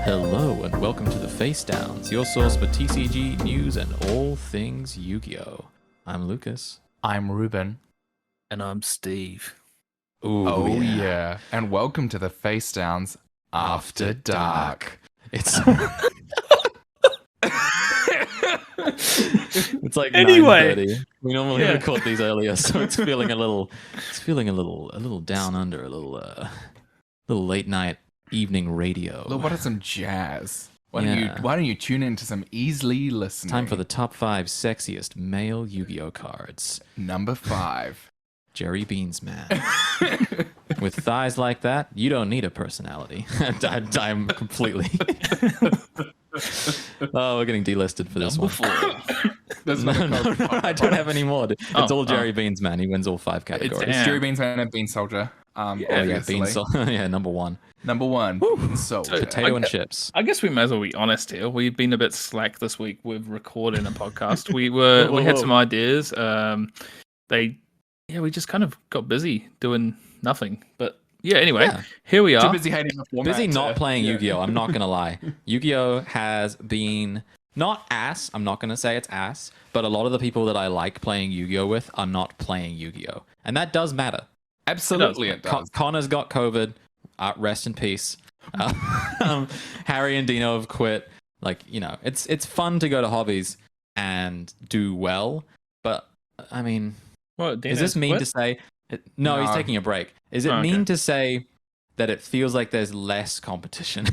Hello and welcome to the Face Downs, your source for TCG news and all things Yu-Gi-Oh! I'm Lucas. I'm Ruben. And I'm Steve. Ooh, Oh yeah. And welcome to the Face Downs After Dark. It's it's like Anyway. 9:30. We normally Yeah. record these earlier, so it's feeling a little down under, a little late night evening radio. Look, what are some jazz? Why Yeah. don't you tune into some easily listening? Time for the top 5 sexiest male Yu-Gi-Oh cards. number 5. Jerry Beans Man. With thighs like that, you don't need a personality. I'm completely. Oh, we're getting delisted for this Number one. 4. There's No, another no, code. I don't have any more. It's Oh, all Jerry Beans Man. He wins all 5 It's categories. Damn. Jerry Beans Man and Bean Soldier. Oh yeah, Obviously. Beans. Yeah, number 1. Number 1. Bean Soldier. Potato I- and chips. I guess we may as well be honest here. We've been a bit slack this week with recording a podcast. We had some ideas. We just kind of got busy doing nothing. But yeah, anyway, Yeah. here we Too are. busy hating the format. Busy not playing yeah. Yu-Gi-Oh! I'm not gonna lie. Yu-Gi-Oh! Has been not ass. I'm not gonna say it's ass, but a lot of the people that I like playing Yu-Gi-Oh! With are not playing Yu-Gi-Oh! And that does matter. Absolutely it does. Connor's got COVID. Rest in peace. Harry and Dino have quit. Like, you know, it's fun to go to hobbies and do well, but I mean, What, is this mean to say? No, he's No. taking a break. Is it Oh, okay. mean to say that it feels like there's less competition?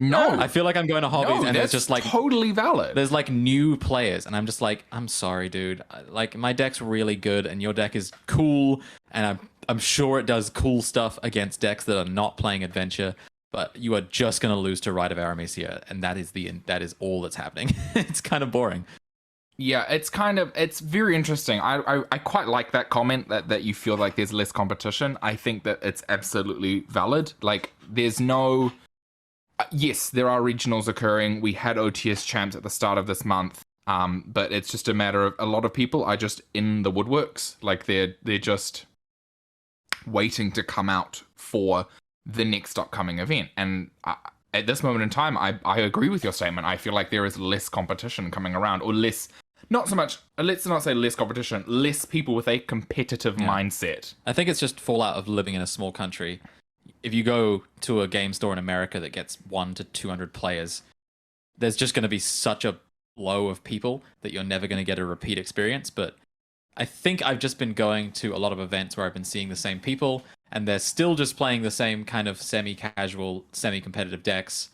No. I feel like I'm going to hobbies and that's it's just like totally valid. there's like new players, and I'm just like, I'm sorry, dude. Like, my deck's really good, and your deck is cool, and I'm sure it does cool stuff against decks that are not playing Adventure. But you are just gonna lose to Rite of Aramis here, and that is all that's happening. It's kind of boring. Yeah, it's very interesting. I quite like that comment that you feel like there's less competition. I think that it's absolutely valid. Like, there's no... yes, there are regionals occurring. We had OTS champs at the start of this month. But it's just a matter of a lot of people are just in the woodworks. Like, they're just waiting to come out for the next upcoming event. And at this moment in time, I agree with your statement. I feel like there is less competition coming around, or less... Not so much, let's not say less competition, less people with a competitive mindset. I think it's just fallout of living in a small country. If you go to a game store in America that gets 1 to 200 players, there's just going to be such a flow of people that you're never going to get a repeat experience. But I think I've just been going to a lot of events where I've been seeing the same people, and they're still just playing the same kind of semi-casual, semi-competitive decks,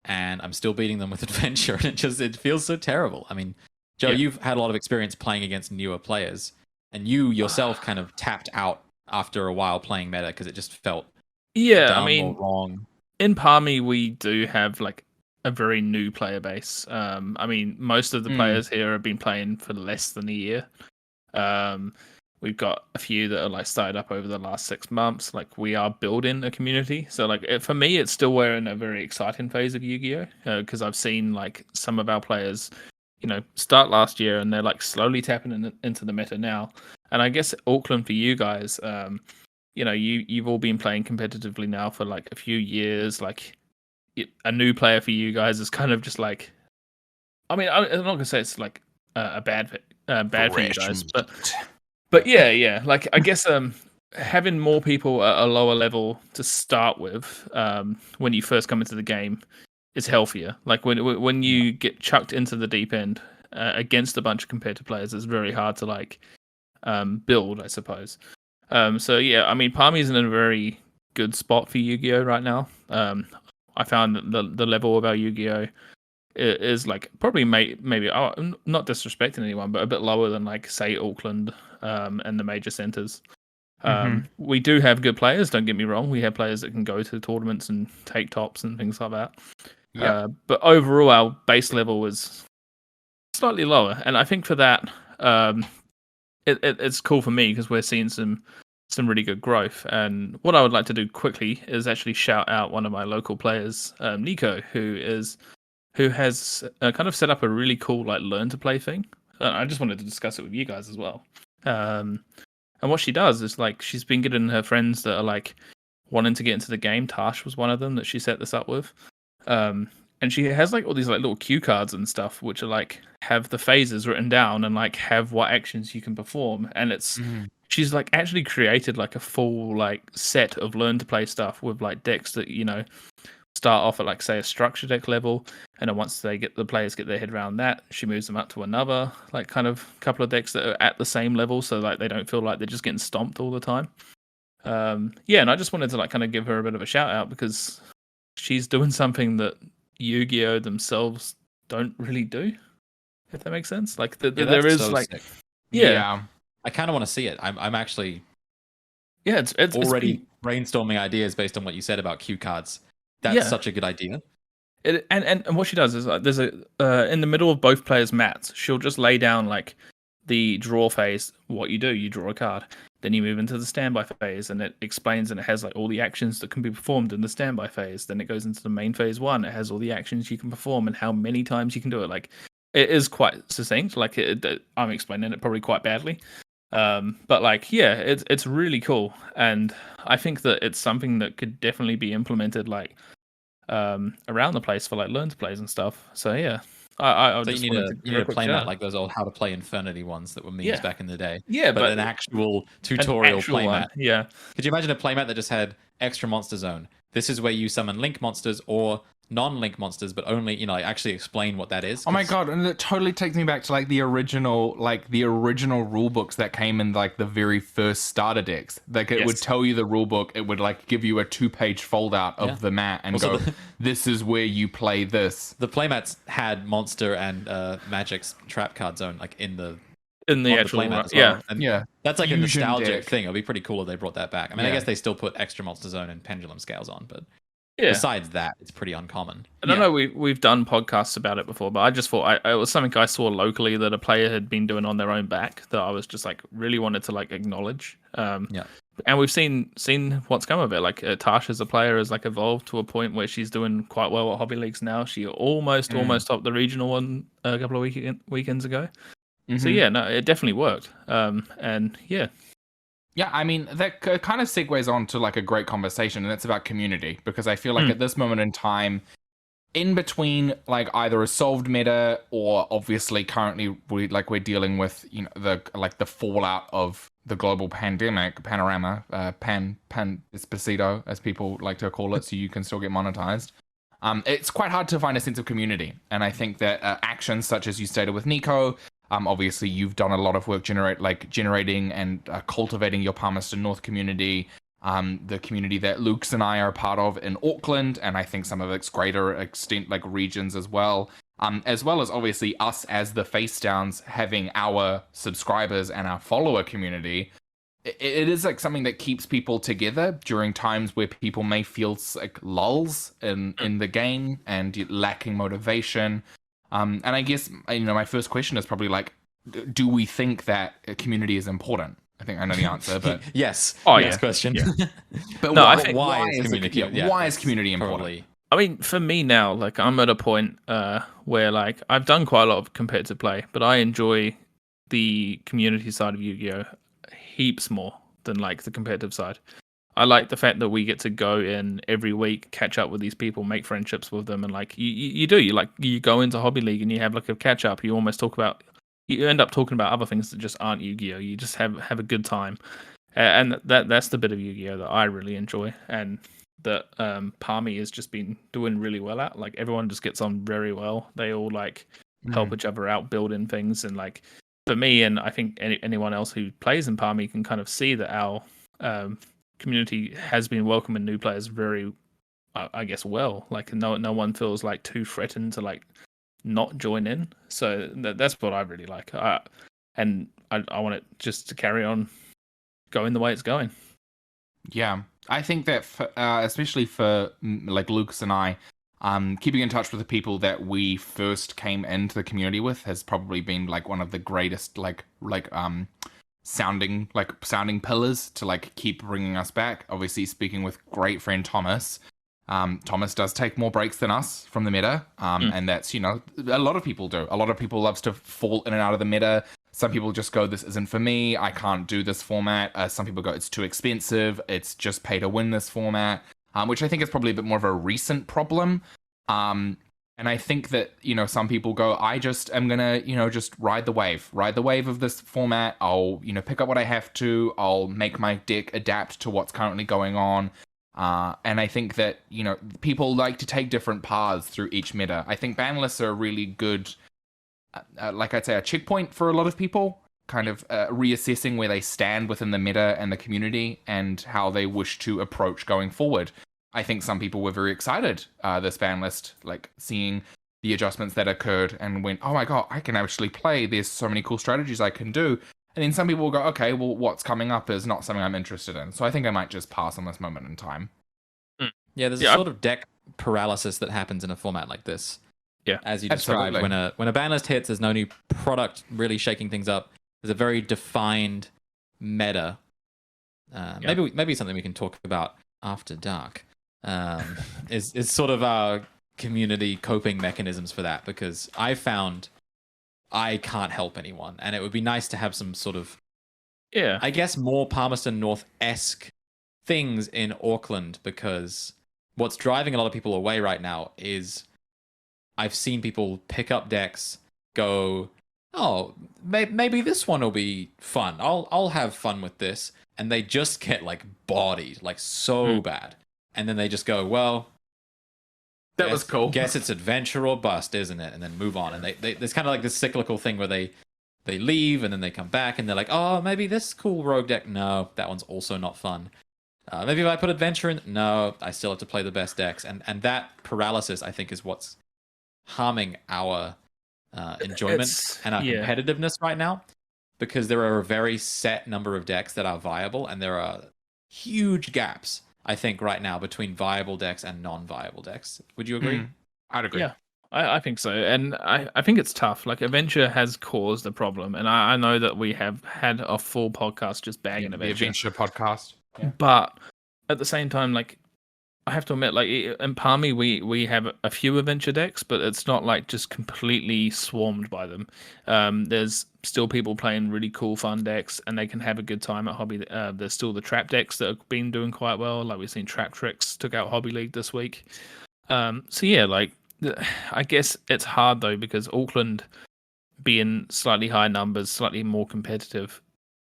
and I'm still beating them with Adventure, and it feels so terrible. I mean, Joe, Yeah. you've had a lot of experience playing against newer players, and you yourself kind of tapped out after a while playing meta because it just felt Yeah, dumb I mean, or wrong. in Palmy, we do have like a very new player base. I mean, most of the players here have been playing for less than a year. We've got a few that are like started up over the last 6 months. Like, we are building a community. So like, for me, it's still we're in a very exciting phase of Yu-Gi-Oh! Because I've seen like some of our players, you know, start last year and they're like slowly tapping into the meta now. And I guess Auckland for you guys, you know, you've all been playing competitively now for like a few years. Like, a new player for you guys is kind of just like, I mean, I'm not gonna say it's like a bad for you guys, but yeah. Like, I guess having more people at a lower level to start with when you first come into the game is healthier. Like, when you get chucked into the deep end against a bunch of competitive players, it's very hard to like build, I suppose. So yeah, I mean, Palmy's in a very good spot for Yu-Gi-Oh! Right now. I found that the level of our Yu-Gi-Oh! Is like probably maybe I'm not disrespecting anyone, but a bit lower than like say Auckland and the major centers. We do have good players. Don't get me wrong. We have players that can go to tournaments and take tops and things like that. Yep. But overall, our base level is slightly lower, and I think for that, it's cool for me because we're seeing some really good growth. And what I would like to do quickly is actually shout out one of my local players, Nico, who has kind of set up a really cool like learn to play thing. I just wanted to discuss it with you guys as well. And what she does is like she's been getting her friends that are like wanting to get into the game. Tash was one of them that she set this up with. And she has like all these like little cue cards and stuff, which are like have the phases written down and like have what actions you can perform. And she's like actually created like a full like set of learn to play stuff with like decks that start off at like say a structure deck level, and then once the players get their head around that, she moves them up to another like kind of couple of decks that are at the same level, so like they don't feel like they're just getting stomped all the time. And I just wanted to like kind of give her a bit of a shout out because she's doing something that Yu-Gi-Oh themselves don't really do, if that makes sense. Like there is like sick. Yeah. I kind of want to see it. I'm actually it's already brainstorming ideas based on what you said about cue cards. That's such a good idea. And what she does is like, there's in the middle of both players' mats, she'll just lay down like the draw phase. What you do, you draw a card, then you move into the standby phase, and it explains and it has like all the actions that can be performed in the standby phase. Then it goes into the main phase 1. It has all the actions you can perform and how many times you can do it. Like it is quite succinct. Like I'm explaining it probably quite badly. But like, yeah, it's really cool, and I think that it's something that could definitely be implemented like around the place for like learn to plays and stuff. So yeah, I So just you need a play mat like those old How to Play Infinity ones that were memes back in the day. Yeah, but an actual tutorial play mat. Yeah. Could you imagine a playmat that just had extra monster zone? This is where you summon link monsters or non-link monsters, but only like actually explain what that is. Oh my god, and it totally takes me back to like the original rule books that came in like the very first starter decks. Like it would tell you the rule book, it would like give you a 2-page fold out of the mat and also this is where you play this. The playmats had monster and magic's trap card zone like in the actual playmat as well. And that's like Fusion a nostalgic deck. thing. It'd be pretty cool if they brought that back. I mean, I guess they still put extra monster zone and pendulum scales on, but besides that, it's pretty uncommon. And I know we've done podcasts about it before, but I just thought it was something I saw locally that a player had been doing on their own back that I was just like really wanted to like acknowledge. And we've seen what's come of it. Like Tasha as a player has like evolved to a point where she's doing quite well at hobby leagues now. She almost topped the regional one a couple of weekends ago. So yeah, no, it definitely worked. And yeah. Yeah, I mean, that kind of segues on to like a great conversation, and it's about community, because I feel like at this moment in time, in between like either a solved meta or obviously currently we're dealing with the fallout of the global panorama, pan Despacito, as people like to call it, so you can still get monetized. It's quite hard to find a sense of community, and I think that actions such as you stated with Nico. Obviously, you've done a lot of work generating and cultivating your Palmerston North community, the community that Luke's and I are a part of in Auckland, and I think some of its greater extent, like regions as well as obviously us as the Face Downs having our subscribers and our follower community. It is like something that keeps people together during times where people may feel like lulls in the game and lacking motivation. And I guess, my first question is probably like, do we think that a community is important? I think I know the answer, but yes. Oh, yes yeah. question. Yeah. But no, why is community important? Probably. I mean, for me now, like I'm at a point where like I've done quite a lot of competitive play, but I enjoy the community side of Yu-Gi-Oh heaps more than like the competitive side. I like the fact that we get to go in every week, catch up with these people, make friendships with them, and like you go into Hobby League and you have like a catch up. You end up talking about other things that just aren't Yu-Gi-Oh. You just have a good time, and that's the bit of Yu-Gi-Oh that I really enjoy, and that Palmy has just been doing really well at. Like everyone just gets on very well. They all like help each other out, building things, and like for me, and I think anyone else who plays in Palmy can kind of see that our community has been welcoming new players very, I guess, well. Like no one feels like too threatened to like not join in. So that's what I really like. And I want it just to carry on going the way it's going. Yeah, I think that especially for like Lucas and I, keeping in touch with the people that we first came into the community with has probably been like one of the greatest sounding pillars to like keep bringing us back. Obviously, speaking with great friend Thomas. Thomas does take more breaks than us from the meta, and that's a lot of people do. A lot of people loves to fall in and out of the meta. Some people just go, this isn't for me, I can't do this format. Some people go, it's too expensive, it's just pay to win this format, which I think is probably a bit more of a recent problem. And I think that, some people go, I just am going to, just ride the wave of this format. I'll, pick up what I have to. I'll make my deck adapt to what's currently going on. And I think that, people like to take different paths through each meta. I think ban lists are a really good, like I'd say, a checkpoint for a lot of people, kind of reassessing where they stand within the meta and the community and how they wish to approach going forward. I think some people were very excited this ban list, like seeing the adjustments that occurred and went, oh my god, I can actually play. There's so many cool strategies I can do. And then some people will go, okay, well, what's coming up is not something I'm interested in. So I think I might just pass on this moment in time. Yeah, there's a sort of deck paralysis that happens in a format like this. Yeah, as you described, when a ban list hits, there's no new product really shaking things up. There's a very defined meta. Maybe something we can talk about after dark. Is sort of our community coping mechanisms for that, because I found I can't help anyone, and it would be nice to have some sort of I guess more Palmerston North-esque things in Auckland, because what's driving a lot of people away right now is I've seen people pick up decks, go, oh, maybe this one will be fun. I'll have fun with this, and they just get like bodied, like so bad. And then they just go, well, that was cool. Guess it's adventure or bust, isn't it? And then move on. And they there's kind of like this cyclical thing where they leave and then they come back and they're like, oh, maybe this cool rogue deck. No, that one's also not fun. Maybe if I put adventure in, no, I still have to play the best decks. And that paralysis, I think, is what's harming our enjoyment and our competitiveness right now, because there are a very set number of decks that are viable, and there are huge gaps, I think, right now between viable decks and non-viable decks. Would you agree? I'd agree. Yeah, I think so. And I think it's tough. Like, Adventure has caused a problem. And I know that we have had a full podcast just bagging Adventure. The Adventure podcast. Yeah. But at the same time, like, I have to admit, like, in Palmy, we have a few Adventure decks, but it's not, like, just completely swarmed by them. There's still people playing really cool, fun decks, and they can have a good time at Hobby. There's still the Trap decks that have been doing quite well. Like, we've seen Trap Tricks took out Hobby League this week. So, yeah, like, I guess it's hard, though, because Auckland, being slightly higher numbers, slightly more competitive,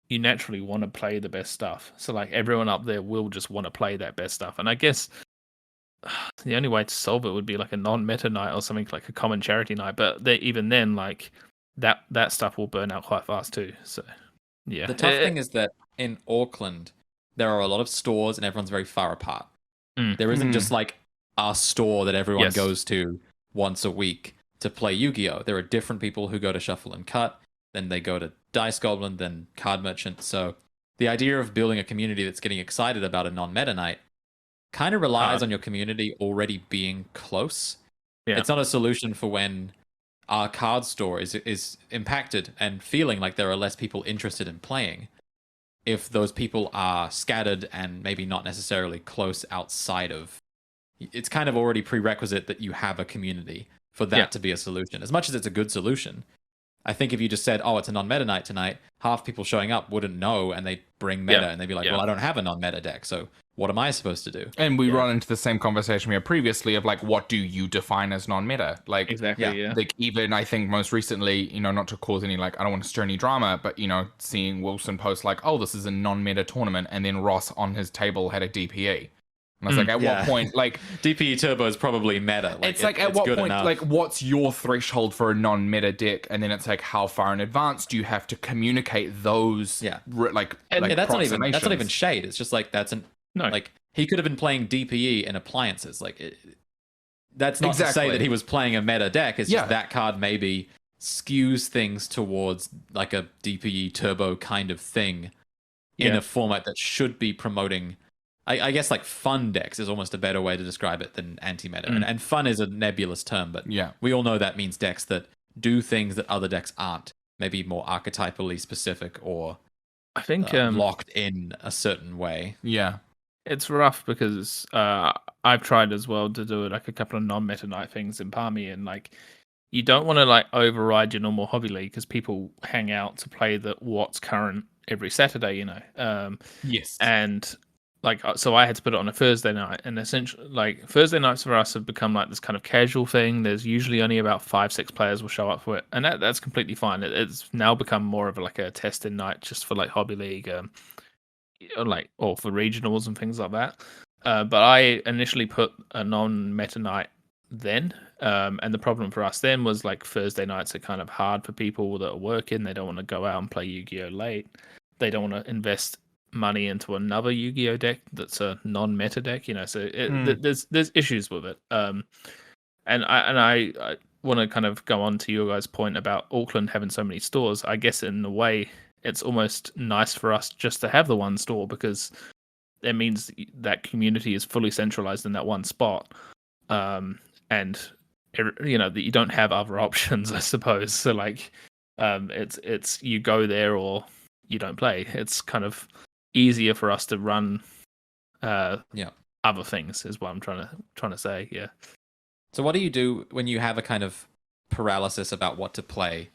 you naturally want to play the best stuff. So, like, everyone up there will just want to play that best stuff. And I guess the only way to solve it would be like a non-meta night or something, like a common charity night. But even then, like, that stuff will burn out quite fast too. So, yeah. The tough thing is that in Auckland, there are a lot of stores and everyone's very far apart. There isn't just like a store that everyone goes to once a week to play Yu-Gi-Oh! There are different people who go to Shuffle and Cut, then they go to Dice Goblin, then Card Merchant. So the idea of building a community that's getting excited about a non-meta night kind of relies on your community already being close. Yeah. It's not a solution for when our card store is impacted and feeling like there are less people interested in playing, if those people are scattered and maybe not necessarily close outside of. It's kind of already prerequisite that you have a community for that to be a solution. As much as it's a good solution, I think if you just said, oh, it's a non-meta night tonight, half people showing up wouldn't know, and they'd bring meta, and they'd be like, well, I don't have a non-meta deck, so what am I supposed to do? And we run into the same conversation we had previously of, like, what do you define as non-meta? Like, exactly, like, even, I think, most recently, not to cause any, like, I don't want to stir any drama, but, seeing Wilson post, like, oh, this is a non-meta tournament, and then Ross on his table had a DPE. And I was like, at what point, like... DPE Turbo is probably meta. Like, it's like, at what point, enough. Like, what's your threshold for a non-meta deck? And then it's like, how far in advance do you have to communicate those, and that's not even shade. It's just like, No. Like, he could have been playing DPE in appliances. Like, that's not to say that he was playing a meta deck. It's just that card maybe skews things towards, like, a DPE Turbo kind of thing in a format that should be promoting... I guess, like, fun decks is almost a better way to describe it than anti-meta. And fun is a nebulous term, but we all know that means decks that do things that other decks aren't. Maybe more archetypally specific, or I think locked in a certain way. Yeah. It's rough because I've tried as well to do like a couple of non-meta night things in Palmy, and, like, you don't want to, like, override your normal Hobby League because people hang out to play what's current every Saturday, Yes. And so I had to put it on a Thursday night, and essentially, like, Thursday nights for us have become like this kind of casual thing. There's usually only about 5-6 players will show up for it, and that's completely fine. It's now become more of like a testing night just for like hobby league, or for regionals and things like that. But I initially put a non-meta night then, and the problem for us then was like Thursday nights are kind of hard for people that are working. They don't want to go out and play Yu-Gi-Oh late. They don't want to invest money into another Yu-Gi-Oh deck that's a non-meta deck, so there's issues with it. And I want to kind of go on to your guys' point about Auckland having so many stores. I guess in a way it's almost nice for us just to have the one store, because it means that community is fully centralized in that one spot, and that you don't have other options, I suppose. So like, it's you go there or you don't play. It's kind of easier for us to run other things, is what I'm trying to say. Yeah. So what do you do when you have a kind of paralysis about what to play?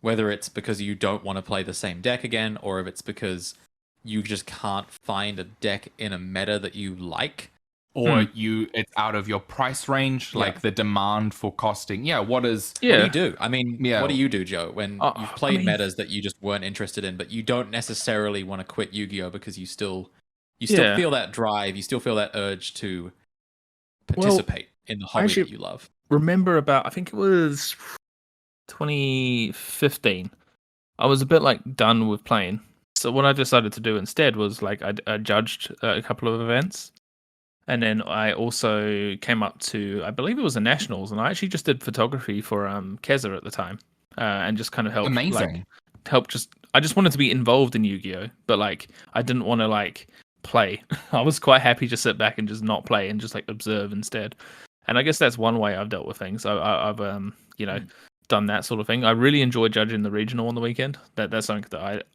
Whether it's because you don't want to play the same deck again, or if it's because you just can't find a deck in a meta that you like, or it's out of your price range, like the demand for costing. What do you do? I mean, what do you do, Joe, when you've played metas that you just weren't interested in, but you don't necessarily want to quit Yu-Gi-Oh because you still feel that drive, you still feel that urge to participate in the hobby that you love? Remember about, I think it was 2015, I was a bit like done with playing. So what I decided to do instead was like I judged a couple of events, and then I also came up to, I believe it was the Nationals, and I actually just did photography for Keza at the time, and just kind of helped. Amazing. I just wanted to be involved in Yu-Gi-Oh, but like I didn't want to like play. I was quite happy to sit back and just not play and just like observe instead. And I guess that's one way I've dealt with things. I've done that sort of thing. I really enjoy judging the regional on the weekend. That's something that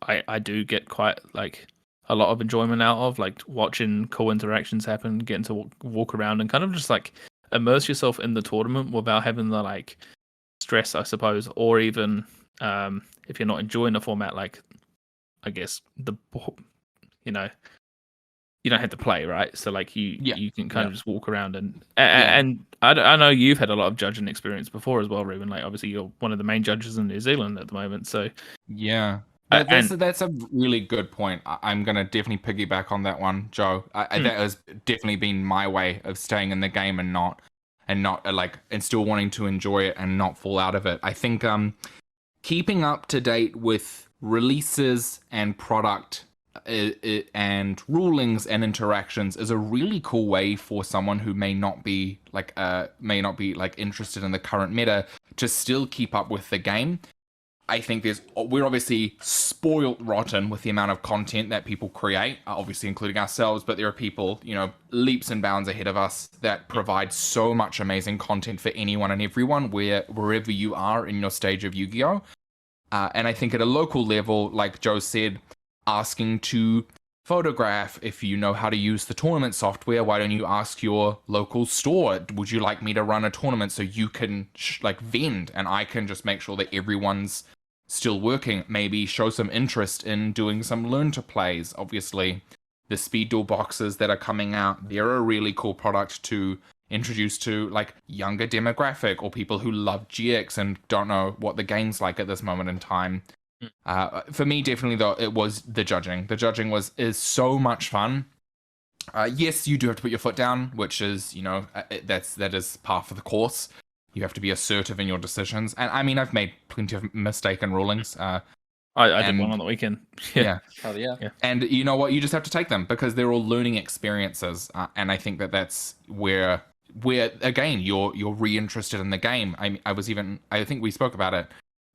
I do get quite like a lot of enjoyment out of, like watching cool interactions happen, getting to walk around and kind of just like immerse yourself in the tournament without having the like stress, I suppose, or even if you're not enjoying the format, like I guess you don't have to play, right? So like you can kind of just walk around and I know you've had a lot of judging experience before as well, Ruben. Like obviously you're one of the main judges in New Zealand at the moment, so yeah. That's a really good point. I'm gonna definitely piggyback on that one, Joe. That has definitely been my way of staying in the game and still wanting to enjoy it and not fall out of it. I think keeping up to date with releases and product and rulings and interactions is a really cool way for someone who may not be interested in the current meta to still keep up with the game. I think we're obviously spoiled rotten with the amount of content that people create, obviously including ourselves, but there are people, leaps and bounds ahead of us that provide so much amazing content for anyone and everyone wherever you are in your stage of Yu-Gi-Oh! And I think at a local level, like Joe said, asking to photograph, if you know how to use the tournament software, why don't you ask your local store, would you like me to run a tournament so you can vend and I can just make sure that everyone's still working? Maybe show some interest in doing some learn to plays. Obviously the speed duel boxes that are coming out, they're a really cool product to introduce to like younger demographic or people who love GX and don't know what the game's like at this moment in time. For me, definitely though, it was the judging. The judging is so much fun. Yes, you do have to put your foot down, which is that is part of the course. You have to be assertive in your decisions, and I mean, I've made plenty of mistaken rulings. I did one on the weekend. Yeah. Oh yeah. And you know what? You just have to take them because they're all learning experiences, and I think that's where again you're reinterested in the game. I think we spoke about it.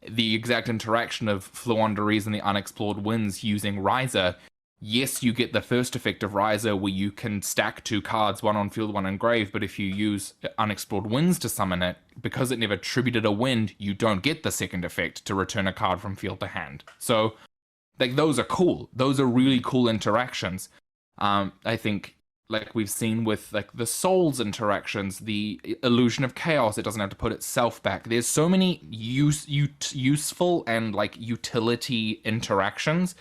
The exact interaction of Fluonderies and the Unexplored Winds using Riser. Yes, you get the first effect of Riser where you can stack 2 cards, one on field, one in grave, but if you use Unexplored Winds to summon it, because it never tributed a wind, you don't get the second effect to return a card from field to hand. So, like, those are cool. Those are really cool interactions. I think, like we've seen with like the Souls interactions, the illusion of chaos, it doesn't have to put itself back. There's so many useful and like utility interactions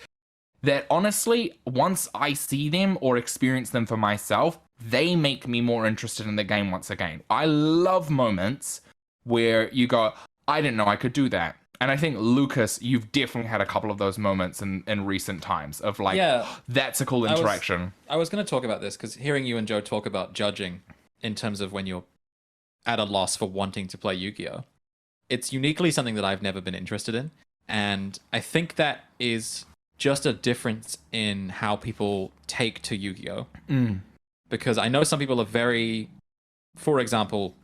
that honestly, once I see them or experience them for myself, they make me more interested in the game once again. I love moments where you go, I didn't know I could do that. And I think, Lucas, you've definitely had a couple of those moments in recent times of like, Yeah. that's a cool interaction. I was going to talk about this because hearing you and Joe talk about judging in terms of when you're at a loss for wanting to play Yu-Gi-Oh! It's uniquely something that I've never been interested in. And I think that is just a difference in how people take to Yu-Gi-Oh! Because I know some people are very, for example,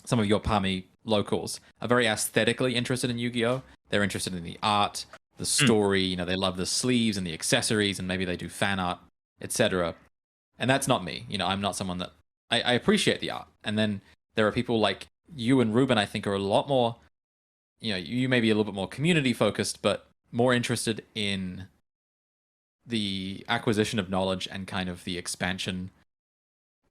some of your Pami locals are very aesthetically interested in Yu-Gi-Oh! They're interested in the art, the story, you know, they love the sleeves and the accessories, and maybe they do fan art, etc. And that's not me. You know, I'm not someone that... I appreciate the art. And then there are people like you and Ruben, I think, are a lot more... You know, you may be a little bit more community-focused, but more interested in the acquisition of knowledge and kind of the expansion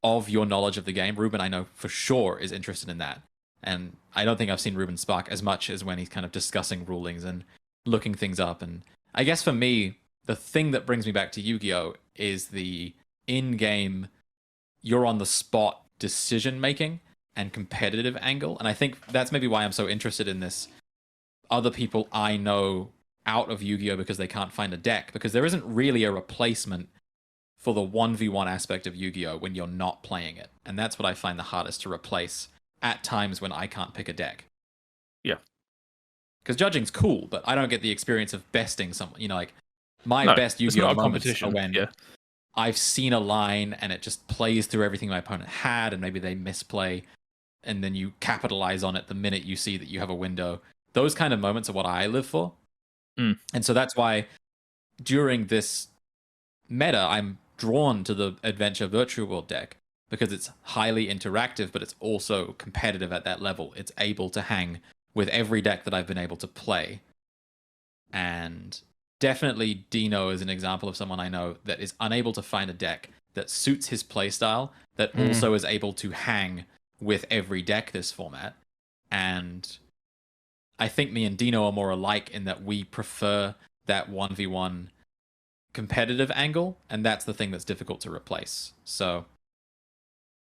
of your knowledge of the game. Ruben, I know for sure, is interested in that. And I don't think I've seen Ruben spark as much as when he's kind of discussing rulings and looking things up. And I guess for me, the thing that brings me back to Yu-Gi-Oh! Is the in-game, you're on the spot decision making and competitive angle. And I think that's maybe why I'm so interested in this. Other people I know out of Yu-Gi-Oh! Because they can't find a deck, because there isn't really a replacement for the 1v1 aspect of Yu-Gi-Oh! When you're not playing it. And that's what I find the hardest to replace at times when I can't pick a deck. Yeah. Because judging's cool, but I don't get the experience of besting someone. You know, like, my No, best it's Yu-Gi-Oh! not a moments are competition. when I've seen a line and it just plays through everything my opponent had, and maybe they misplay, and then you capitalize on it the minute you see that you have a window. Those kind of moments are what I live for. And so that's why during this meta, I'm drawn to the Adventure Virtual World deck, because it's highly interactive, but it's also competitive at that level. It's able to hang with every deck that I've been able to play. And definitely Dino is an example of someone I know that is unable to find a deck that suits his playstyle, that also is able to hang with every deck this format. And I think me and Dino are more alike in that we prefer that 1v1 competitive angle, and that's the thing that's difficult to replace. So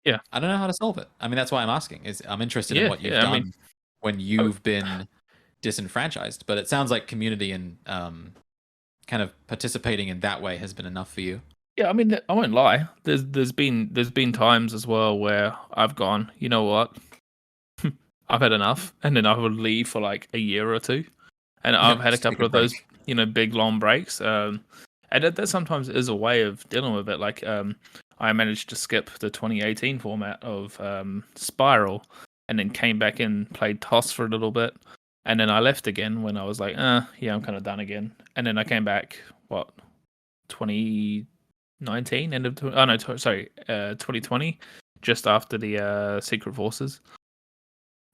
yeah, I don't know how to solve it. I mean, that's why I'm asking. I'm interested in what you've done when you've been disenfranchised, but it sounds like community and kind of participating in that way has been enough for you. Yeah, I mean, I won't lie. There's been times as well where I've gone, you know what, I've had enough, and then I would leave for like a year or two, and I've had a couple of those, you know, big long breaks. And that sometimes is a way of dealing with it. Like, I managed to skip the 2018 format of Spiral, and then came back in, played Toss for a little bit, and then I left again when I was like, yeah, I'm kind of done again. And then I came back, 2019, 2020, just after the Secret Forces.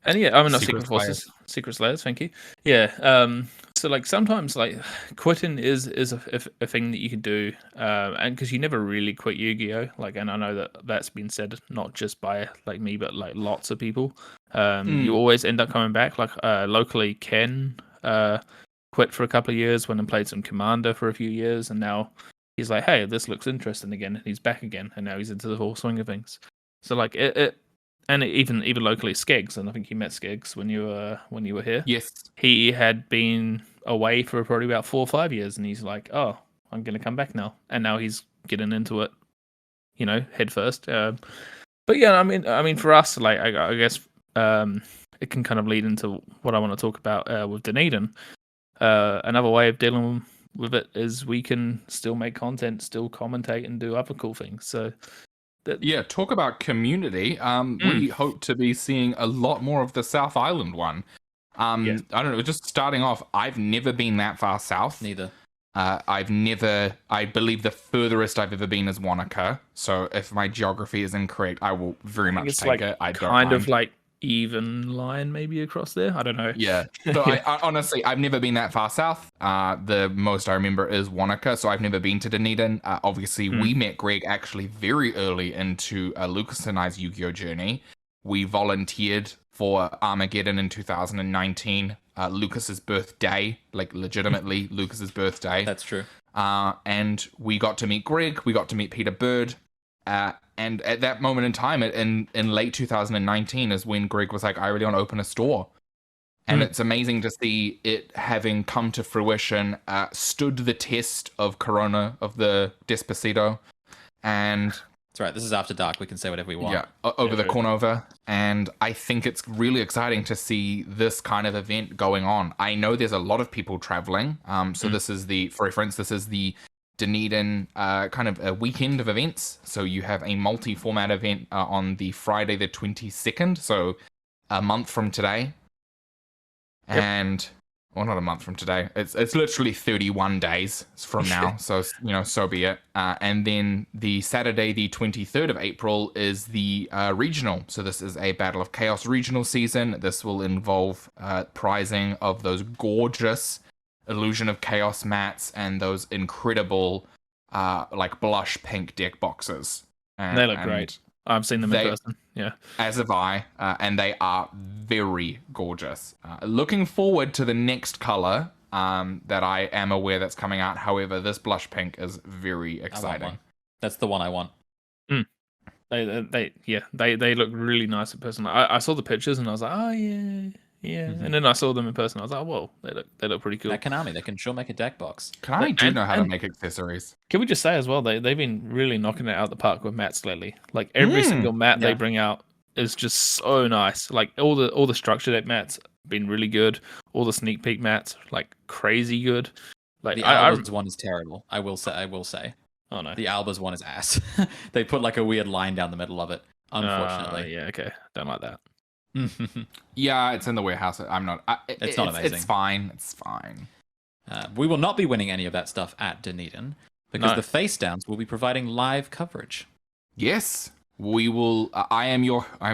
And yeah, I mean, not Secret Forces, Secret Slayers. Thank you. Yeah. So like sometimes like quitting is a thing that you can do, and because you never really quit Yu-Gi-Oh. Like, and I know that that's been said not just by like me, but like lots of people. You always end up coming back. Like locally, Ken quit for a couple of years, went and played some Commander for a few years, and now he's like, hey, this looks interesting again, and he's back again, and now he's into the whole swing of things. So like and even locally, Skeggs, and I think you met Skeggs when you were here. Yes, he had been away for probably about 4 or 5 years, and he's like, "Oh, I'm gonna come back now," and now he's getting into it, you know, head first. But yeah, I mean, for us, like I guess it can kind of lead into what I want to talk about with Dunedin. Another way of dealing with it is we can still make content, still commentate, and do other cool things. So. Yeah, talk about community. We hope to be seeing a lot more of the South Island one. I don't know, just starting off, I've never been that far south. Neither. I believe the furthest I've ever been is Wanaka. So if my geography is incorrect, I will very much take it. I don't mind. Of like even line maybe across there. I don't know. Yeah. So I honestly, I've never been that far south. The most I remember is Wanaka, so I've never been to Dunedin. Obviously, we met Greg actually very early into Lucas and I's Yu-Gi-Oh journey. We volunteered for Armageddon in 2019. Lucas's birthday, like legitimately Lucas's birthday. That's true. And we got to meet Greg, we got to meet Peter Bird, and at that moment in time, in late 2019, is when Greg was like, "I really want to open a store." And it's amazing to see it having come to fruition, stood the test of Corona, of the Despacito, and That's right. This is after dark. We can say whatever we want. over the corner over. And I think it's really exciting to see this kind of event going on. I know there's a lot of people traveling. So this is for reference, this is the Dunedin kind of a weekend of events. So you have a multi-format event on the Friday the 22nd, so a month from today. Yep. And well, not a month from today. It's literally 31 days from now. So so be it. And then the Saturday, the 23rd of April, is the regional. So this is a Battle of Chaos regional season. This will involve prizing of those gorgeous Illusion of Chaos mats and those incredible like blush pink deck boxes. They look great. I've seen them in person. Yeah. As have I, and they are very gorgeous. Looking forward to the next color that I am aware that's coming out. However, this blush pink is very exciting. That's the one I want. They look really nice in person. I saw the pictures and I was like, oh yeah. Mm-hmm. And then I saw them in person. I was like, whoa, they look pretty cool. That Konami, they can sure make a deck box. Konami do know how to make accessories. Can we just say as well, they've been really knocking it out of the park with mats lately. Like every single mat they bring out is just so nice. Like all the structure deck mats have been really good. All the sneak peek mats, like crazy good. Like the Alba's one is terrible. I will say. Oh no. The Alba's one is ass. They put like a weird line down the middle of it. Unfortunately. Yeah. Okay. Don't like that. Yeah, it's in the warehouse. I'm not. It's not amazing. It's fine. It's fine. We will not be winning any of that stuff at Dunedin because the face downs will be providing live coverage. Yes, we will. I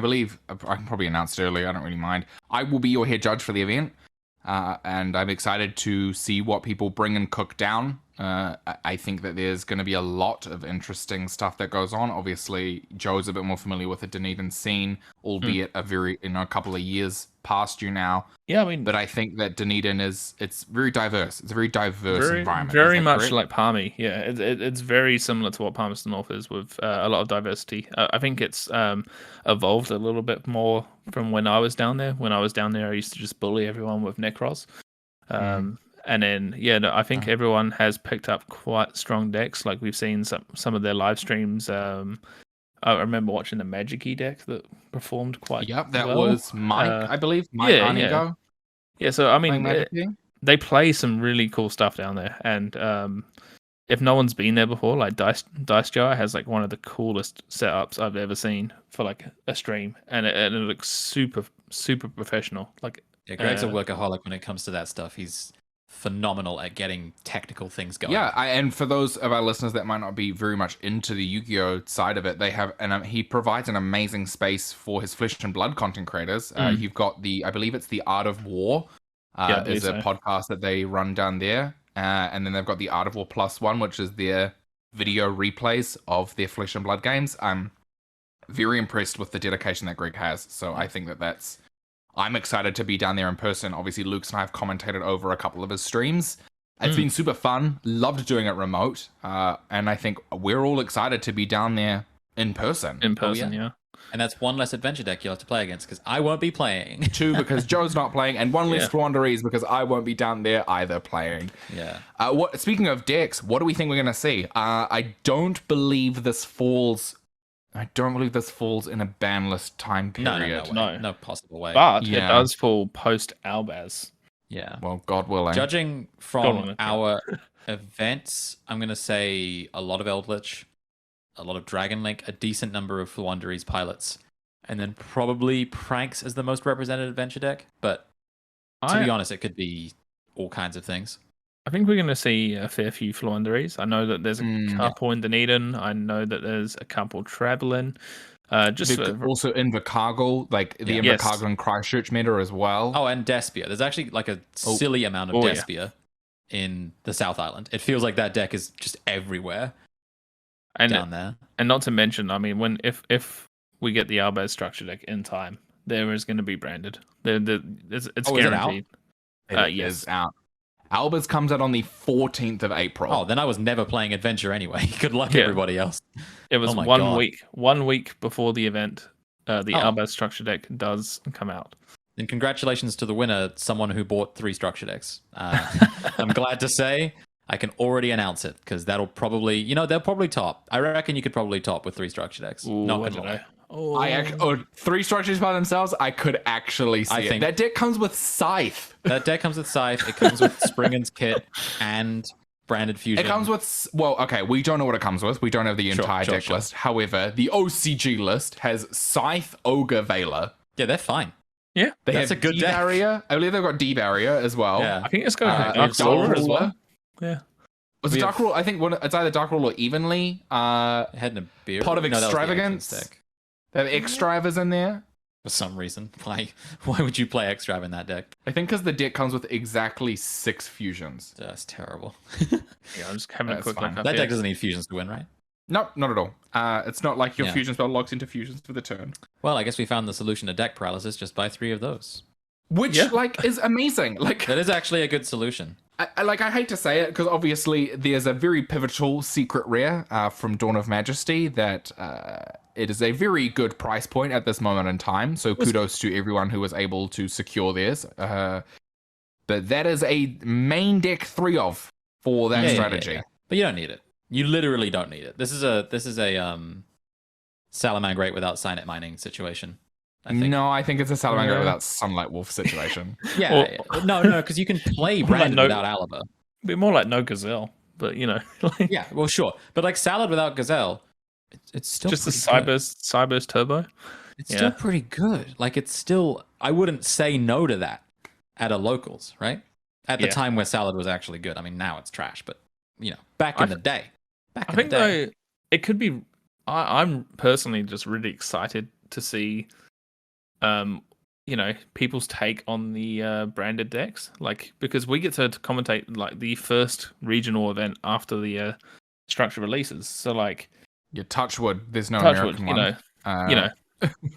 believe I can probably announce it earlier. I don't really mind. I will be your head judge for the event, and I'm excited to see what people bring and cook down. I think that there's going to be a lot of interesting stuff that goes on. Obviously, Joe's a bit more familiar with the Dunedin scene, albeit a couple of years past you now. Yeah, I mean, but I think that Dunedin it's very diverse. It's a very diverse environment. Very much like Palmy. Yeah, it's very similar to what Palmerston North is with a lot of diversity. I think it's evolved a little bit more from when I was down there. When I was down there, I used to just bully everyone with Necros. And then, I think everyone has picked up quite strong decks. Like we've seen some of their live streams. I remember watching the Magic-y deck that performed quite well. Yep, that was Mike, I believe. Mike Arnigo. Yeah, so I mean, they play some really cool stuff down there. And if no one's been there before, like Dice Jar has like one of the coolest setups I've ever seen for like a stream. And it looks super, super professional. Like, yeah, Greg's a workaholic when it comes to that stuff. He's phenomenal at getting technical things going. Yeah, and for those of our listeners that might not be very much into the Yu-Gi-Oh side of it, they have, and he provides an amazing space for his Flesh and Blood content creators. You've got I believe it's the Art of War, is a podcast that they run down there, and then they've got the Art of War Plus One, which is their video replays of their Flesh and Blood games. I'm very impressed with the dedication that Greg has. So I think that's. I'm excited to be down there in person. Obviously, Luke's and I have commentated over a couple of his streams. It's been super fun. Loved doing it remote. And I think we're all excited to be down there in person. Yeah. And that's one less adventure deck you'll have to play against because I won't be playing. 2, because Joe's not playing. And 1 less Flaunderies because I won't be down there either playing. Yeah. Speaking of decks, what do we think we're going to see? I don't believe this falls in a banless time period. No possible way. But it does fall post Albaz. Yeah. Well, God willing. Judging from our events, I'm going to say a lot of Eldritch, a lot of Dragon Link, a decent number of Flaunderies pilots, and then probably Pranks as the most represented adventure deck. But to be honest, it could be all kinds of things. I think we're going to see a fair few Flaunderies. I know that there's a couple in Dunedin. I know that there's a couple traveling. Also Invercargill, like the Invercargill and Christchurch meta as well. Oh, and Despia. There's actually like a silly amount of Despia in the South Island. It feels like that deck is just everywhere down there. And not to mention, I mean, if we get the Albaz structure deck in time, there is going to be branded. It's guaranteed. It Yes. is out. Albers comes out on the 14th of April. Oh, then I was never playing Adventure anyway. Good luck, Yeah. everybody else. It was Oh my 1 God. week. 1 week before the event, the Oh. Albaz structure deck does come out. And congratulations to the winner, someone who bought 3 structure decks. I'm glad to say I can already announce it because that'll probably, they'll probably top. I reckon you could probably top with 3 structure decks. Ooh, Not I gonna don't lie. know. Oh. 3 structures by themselves, I could actually see I it. think- That deck comes with Scythe. That deck comes with Scythe. It comes with Springen's kit and Branded Fusion. It comes with, well, okay, we don't know what it comes with. We don't have the entire deck sure. list. However, the OCG list has Scythe, Ogre, Veiler. Yeah, they're fine. Yeah. They That's have a good deck. D-Barrier. I believe they've got D-Barrier as well. Yeah. I think it's going to Dark Dark Ruler as Ruler. well. Yeah. Was it We Dark have- Rule? I think it's either Dark Rule or Evenly. Head and a beer. Pot of No, that was the Extravagance. Extras deck. They have Extravers in there. For some reason. Why would you play Extrav in that deck? I think because the deck comes with exactly 6 fusions. That's terrible. Yeah, I'm just having a That's quick fine. look up That here. deck doesn't need fusions to win, right? Nope, not at all. It's not like your Yeah. fusion spell locks into fusions for the turn. Well, I guess we found the solution to deck paralysis. Just buy 3 of those. Which, Yeah. is amazing. That is actually a good solution. I hate to say it, because obviously there's a very pivotal secret rare from Dawn of Majesty that it is a very good price point at this moment in time. So kudos to everyone who was able to secure theirs. But that is a main deck 3 of for that strategy. But you don't need it. You literally don't need it. This is a Salamangreat without Signet mining situation. I think. No, I think it's a Salamander Yeah. without Sunlight Wolf situation. Yeah. No, because you can play Branded no- without Aliber. Be more like no Gazelle, but like Yeah, well, sure. But like Salad without Gazelle, it's still just a pretty good. Cyber's Turbo. It's Yeah. still pretty good. Like it's still, I wouldn't say no to that at a locals, right? At the Yeah. time where Salad was actually good. I mean, now it's trash, but back in the day. Back I in think the day. though it could be. I'm personally just really excited to see, people's take on the branded decks, like because we get to commentate like the first regional event after the structure releases. So like, Your Touchwood, there's no Touchwood, American one.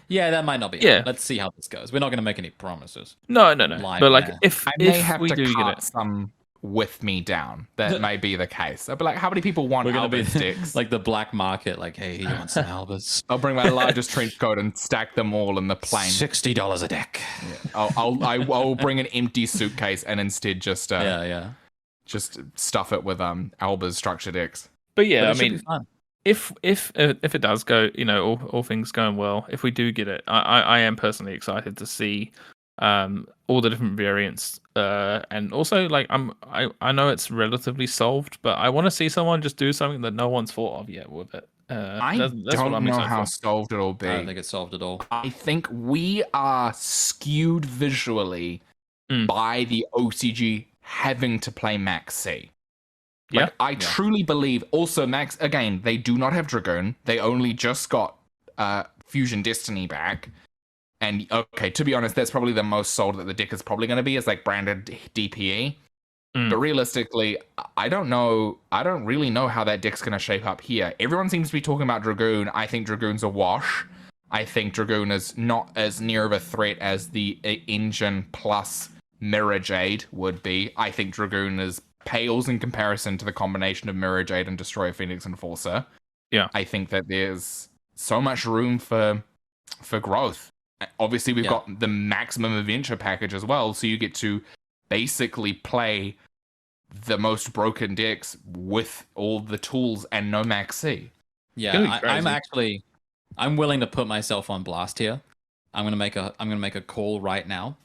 Yeah, that might not be. Yeah. It. Let's see how this goes. We're not going to make any promises. no. Live But like, there. if I may if have we to do get cut it, some with me down. That may be the case. I'll be like, how many people want We're going to be Albus sticks? like the black market. Like, hey, you want some Albus? I'll bring my largest trench coat and stack them all in the plane. $60 a deck. I'll bring an empty suitcase and instead just just stuff it with Alba's structure decks. but yeah, But I it should be mean, fun. if it does go, all things going well, if we do get it, I am personally excited to see all the different variants, and also like I know it's relatively solved, but I want to see someone just do something that no one's thought of yet with it. I That's what don't I'm know excited how for. solved it'll be. I don't think it's solved at all. I think we are skewed visually by the OCG having to play Max C. Like, Yeah. I truly believe also Max, again, they do not have Dragoon. They only just got Fusion Destiny back. And okay, to be honest, that's probably the most sold that the deck is probably going to be is like branded DPE. But realistically, I don't know. I don't really know how that deck's going to shape up here. Everyone seems to be talking about Dragoon. I think Dragoon's a wash. I think Dragoon is not as near of a threat as the Engine plus Mirror Jade would be. I think Dragoon pales in comparison to the combination of Mirror Jade and Destroyer Phoenix Enforcer. Yeah. I think that there's so much room for growth. Obviously, we've got the maximum adventure package as well, so you get to basically play the most broken decks with all the tools and no Max C. Yeah, Crazy. I'm willing to put myself on blast here. I'm gonna make a call right now.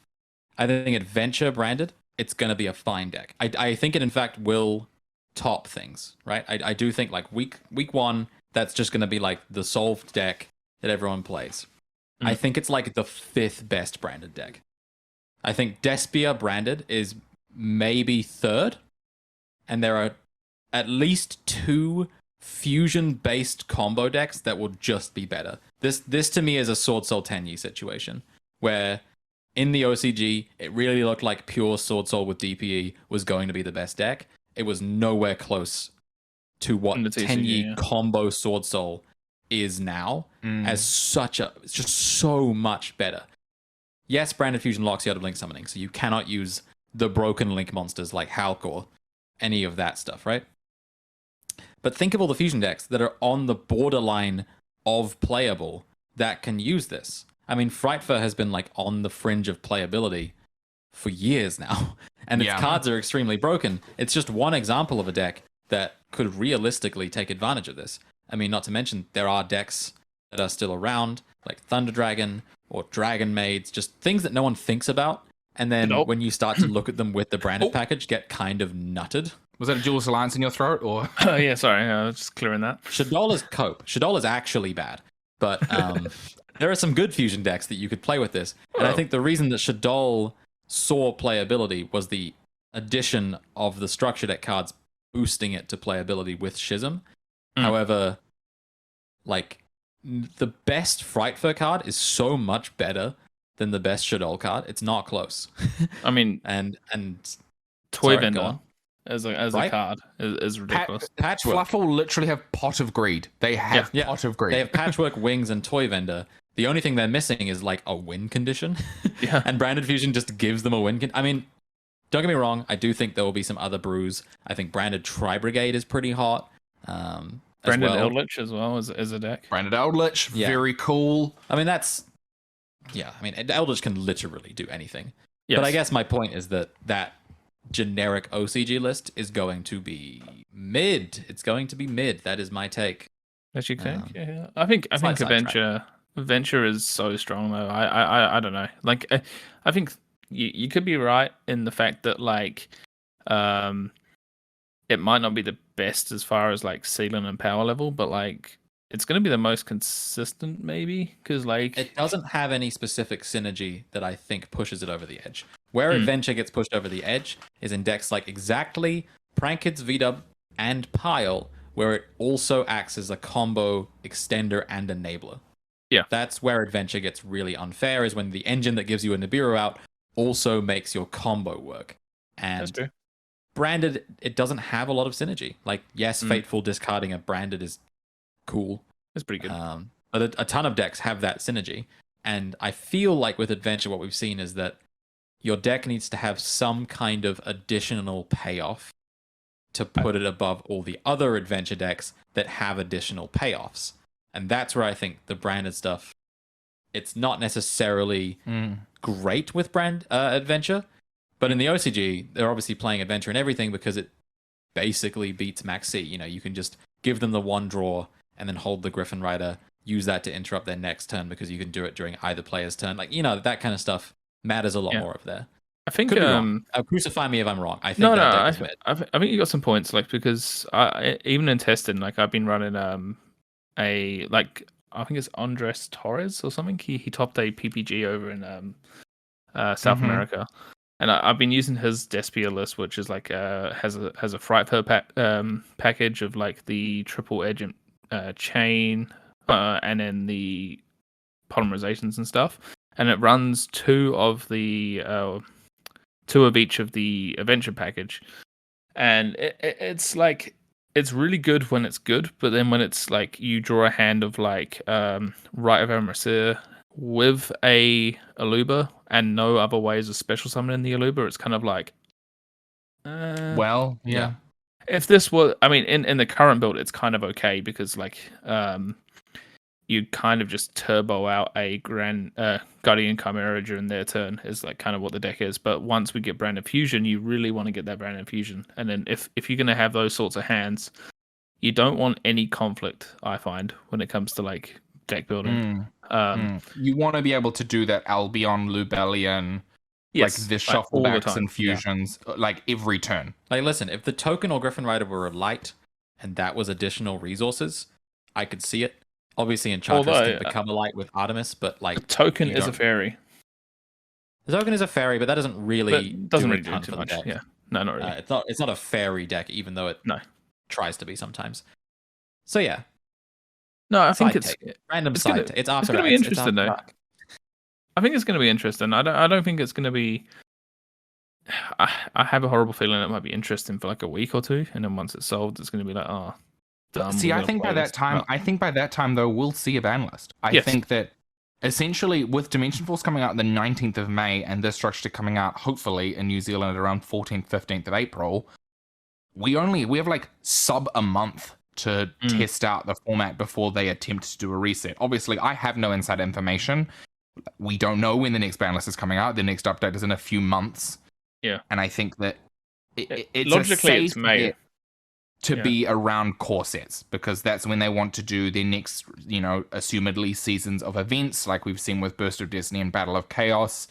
I think Adventure branded, it's gonna be a fine deck. I think it in fact will top things, right? I do think like week 1, that's just gonna be like the solved deck that everyone plays. I think it's like the 5th best branded deck. I think Despia branded is maybe 3rd, and there are at least 2 fusion-based combo decks that will just be better. This to me is a Sword Soul Tenyi situation, where in the OCG, it really looked like pure Sword Soul with DPE was going to be the best deck. It was nowhere close to what In the TCG, Tenyi yeah. combo Sword Soul is now, as it's just so much better. Yes, Branded Fusion locks you out of Blink Summoning, so you cannot use the broken link monsters like Hulk or any of that stuff, right? But think of all the fusion decks that are on the borderline of playable that can use this. I mean, Frightfur has been like on the fringe of playability for years now, and its cards are extremely broken. It's just one example of a deck that could realistically take advantage of this. I mean, not to mention there are decks that are still around, like Thunder Dragon or Dragon Maids, just things that no one thinks about. And then when you start to look at them with the branded package, get kind of nutted. Was that a Duelist Alliance in your throat, or? Oh yeah, sorry, I was just clearing that. Shaddoll is cope. Shaddoll is actually bad, but there are some good fusion decks that you could play with this. And I think the reason that Shaddoll saw playability was the addition of the structure deck cards boosting it to playability with Schism. However, like, the best Frightfur card is so much better than the best Shaddoll card. It's not close. I mean, and Toy sorry, Vendor as a card is ridiculous. Patchwork. Fluffle literally have Pot of Greed. They have Pot of Greed. They have Patchwork, Wings, and Toy Vendor. The only thing they're missing is like a win condition. Yeah. And Branded Fusion just gives them a win. I mean, don't get me wrong. I do think there will be some other brews. I think Branded Tri-Brigade is pretty hot. Branded Eldritch as well as a deck. Branded Eldritch, very cool. I mean, Eldritch can literally do anything. Yes. But I guess my point is that generic OCG list is going to be mid. It's going to be mid. That is my take. As you think, yeah. I think Adventure is so strong though. I don't know. Like, I think you could be right in the fact that like, it might not be the best as far as like ceiling and power level, but like it's going to be the most consistent maybe because like it doesn't have any specific synergy that I think pushes it over the edge. Where Adventure gets pushed over the edge is in decks like exactly Prank Kids, VDub, and Pile, where it also acts as a combo extender and enabler. Yeah. That's where Adventure gets really unfair, is when the engine that gives you a Nibiru out also makes your combo work. And that's true. Branded, it doesn't have a lot of synergy. Like, yes, Fateful discarding a Branded is cool. It's pretty good. But a ton of decks have that synergy. And I feel like with Adventure, what we've seen is that your deck needs to have some kind of additional payoff to put it above all the other Adventure decks that have additional payoffs. And that's where I think the branded stuff, it's not necessarily great with Adventure, but in the OCG, they're obviously playing Adventure and everything because it basically beats Max C. You know, you can just give them the one draw and then hold the Griffin Rider, use that to interrupt their next turn because you can do it during either player's turn. Like, you know, that kind of stuff matters a lot more over there. I think crucify me if I'm wrong. I think I think you got some points, like, because even in testing, like I've been running I think it's Andres Torres or something. He topped a PPG over in South America, and I've been using his Despia list, which is like has a Frightfur package of like the triple edge chain, and then the polymerizations and stuff, and it runs two of each of the adventure package, and it's like it's really good when it's good, but then when it's like you draw a hand of like Rite of Amarasir with a Aluba and no other ways of special summoning the Aluba, it's kind of like yeah. If this was, I mean, in the current build, it's kind of okay because like you kind of just turbo out a Grand Guardian Chimera during their turn is like kind of what the deck is. But once we get Branded Fusion, you really want to get that Branded Fusion. And then if you're going to have those sorts of hands, you don't want any conflict, I find, when it comes to like deck building. You want to be able to do that Albion, Lubellian, like the shufflebacks and fusions, like every turn. Like, listen, if the token or Griffin Rider were a light and that was additional resources, I could see it. Obviously, Enchantress can become a light with Artemis, but like the token is a fairy. The token is a fairy, but that doesn't really do too much. Yeah, no, not really. It's not a fairy deck, even though it tries to be sometimes. So yeah, no, I think it's random side. It's after. It's going to be interesting though. I think it's going to be interesting. I don't think it's going to be. I have a horrible feeling it might be interesting for like a week or two, and then once it's solved, it's going to be like, oh. See, I think by that time, though, we'll see a ban list. I think that essentially, with Dimension Force coming out the 19th of May and this structure coming out hopefully in New Zealand around 14th, 15th of April, we have like sub a month to test out the format before they attempt to do a reset. Obviously, I have no inside information. We don't know when the next ban list is coming out. The next update is in a few months. Yeah. And I think that it's logically it's May to be around core sets, because that's when they want to do their next, assumedly seasons of events, like we've seen with Burst of Destiny and Battle of Chaos.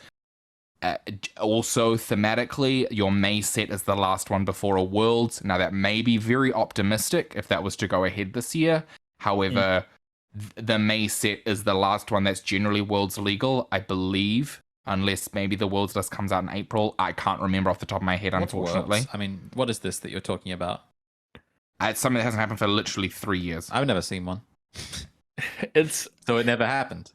Also, thematically, your May set is the last one before a Worlds. Now, that may be very optimistic if that was to go ahead this year. However, the May set is the last one that's generally Worlds legal, I believe, unless maybe the Worlds list comes out in April. I can't remember off the top of my head, unfortunately. I mean, what is this that you're talking about? It's something that hasn't happened for literally 3 years. I've never seen one. So it never happened.